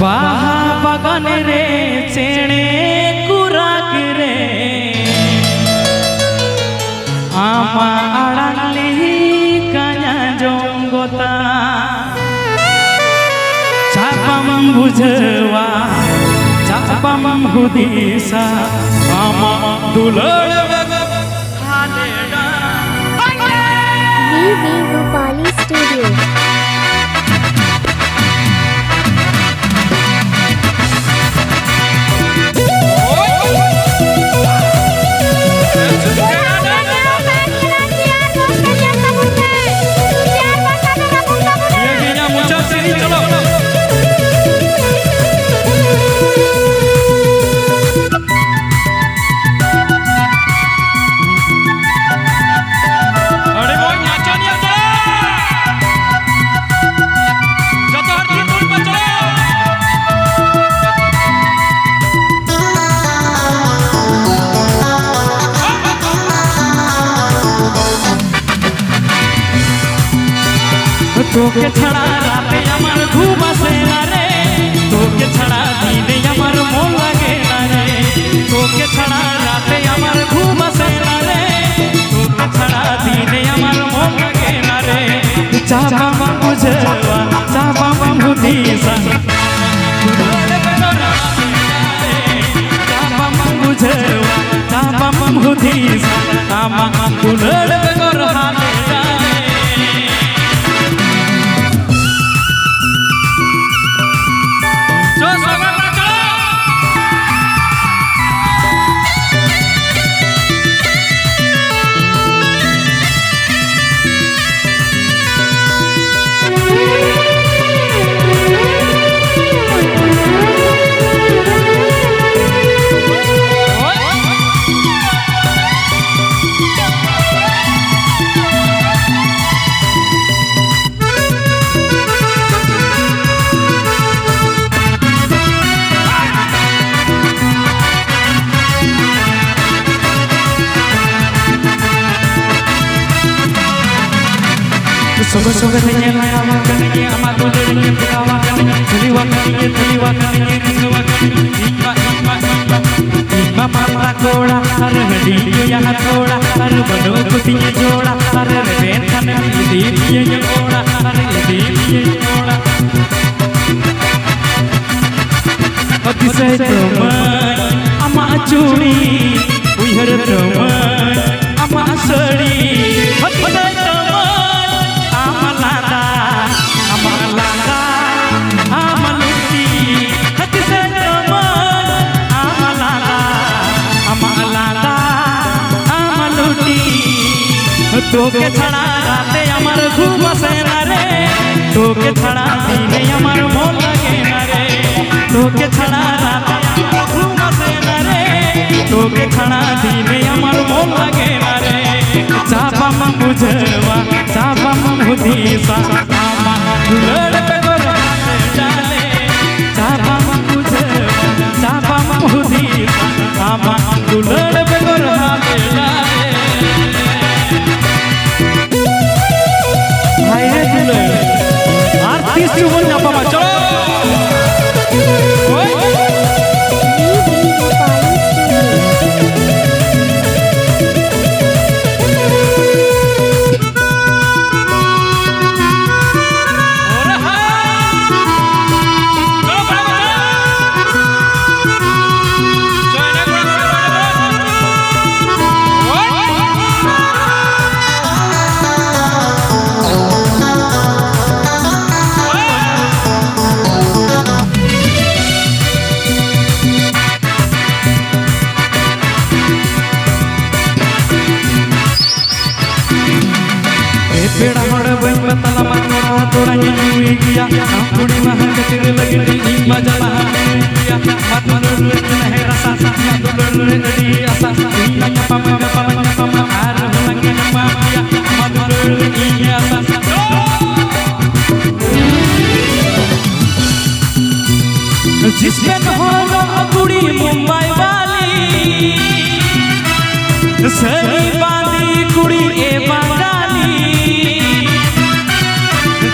बाहा बगन रे चेणे कुराक रे आमा आड़ाली काया जोंगोता चापम बुझवा चापम हुदीसा आमा दुलड़ VV Rupali Studio. तोके छड़ा राते अमर घूम सेना रे तोके छड़ा दीने अमर मोल लगे ना रे तोके छड़ा राते अमर घूम सेना रे तोके छड़ा दीने अमर मोल लगे ना रे चाबा मुझवा चाबा मुदीसा चाबा मुझवा चाबा मुदीसा आमा दुलड़ बेगर हाले सुबह सुबह नहीं लाया करेंगे हमारे लड़के बुलावा करेंगे चलीवा करेंगे निसवा करेंगे इमा मारा कोड़ा हर हड्डी यहाँ थोड़ा हर बनो कुटी जोड़ा हर रेन खाने में दीप ये जोड़ा हर दीप ये जोड़ा अतिशय तोमय अमा चूड़ी उहर तोमय अमा सड़ी अतिशय तोके छड़ा राते अमर घूम सेना रे तोके छड़ा दीने अमर मोल लगे ना रे तोके छड़ा राते अमर घूम सेना रे तोके छड़ा दीने अमर मोल लगे ना रे चापा मुझवा चापा मुदीसा आमा दुलड़ बेगर डाले चापा मुझवा चापा मुदीसा आमा दुलड़ बेगर हाले डाले आर्टिस्ट बोल ना पापा चलो बेड़ा मोड़ बन बतला मनोरा तोड़ा ये हुई किया कुड़ी महक तेरे लगी नी मजला किया मतन नहीं रसा मतन नी आसा ना पम पम आर लंगे नमा किया मतन नी आसा जिसमें हो कुड़ी मुंबई वाली सही बांधी कुड़ी ए बंगाली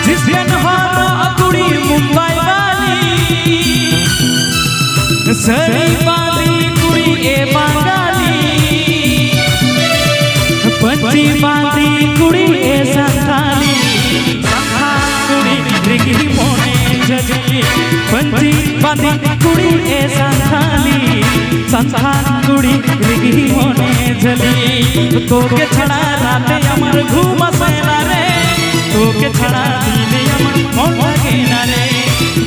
जिसमें हो कुड़ी मुंबई वाली सड़ी बांधी कुड़ी ए बांगाली पंची बांधी कुड़ी ए संथाली संथा कुड़ी रिगी मोने झली पंची बांधी कुड़ी ए संथाली संथा कुड़ी रिगी मोने झली तोके छड़ा राते अमर घूम सेना रे तोके छड़ा दिने अमर मन लागे ना रे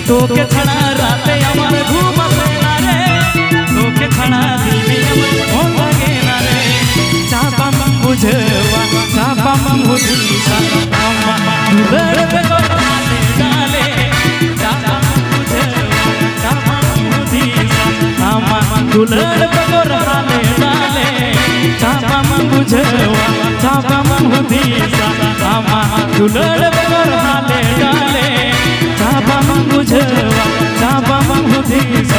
तोके छड़ा राते अमर घूम सेना रे तोके छड़ा दिने अमर मन लागे ना रे चापा मन बुझवा चापा मन बुझीसा अम्मा दुलड़ पे डाले डाले चापा मन बुझवा चापा मन बुझीसा अम्मा दुलड़ पे डाले डाले चापा मन बुझवा चापा मन बुझीसा अम्मा दुलड़ पे डाले डाले चापा मन बुझवा चापा मन बुझीसा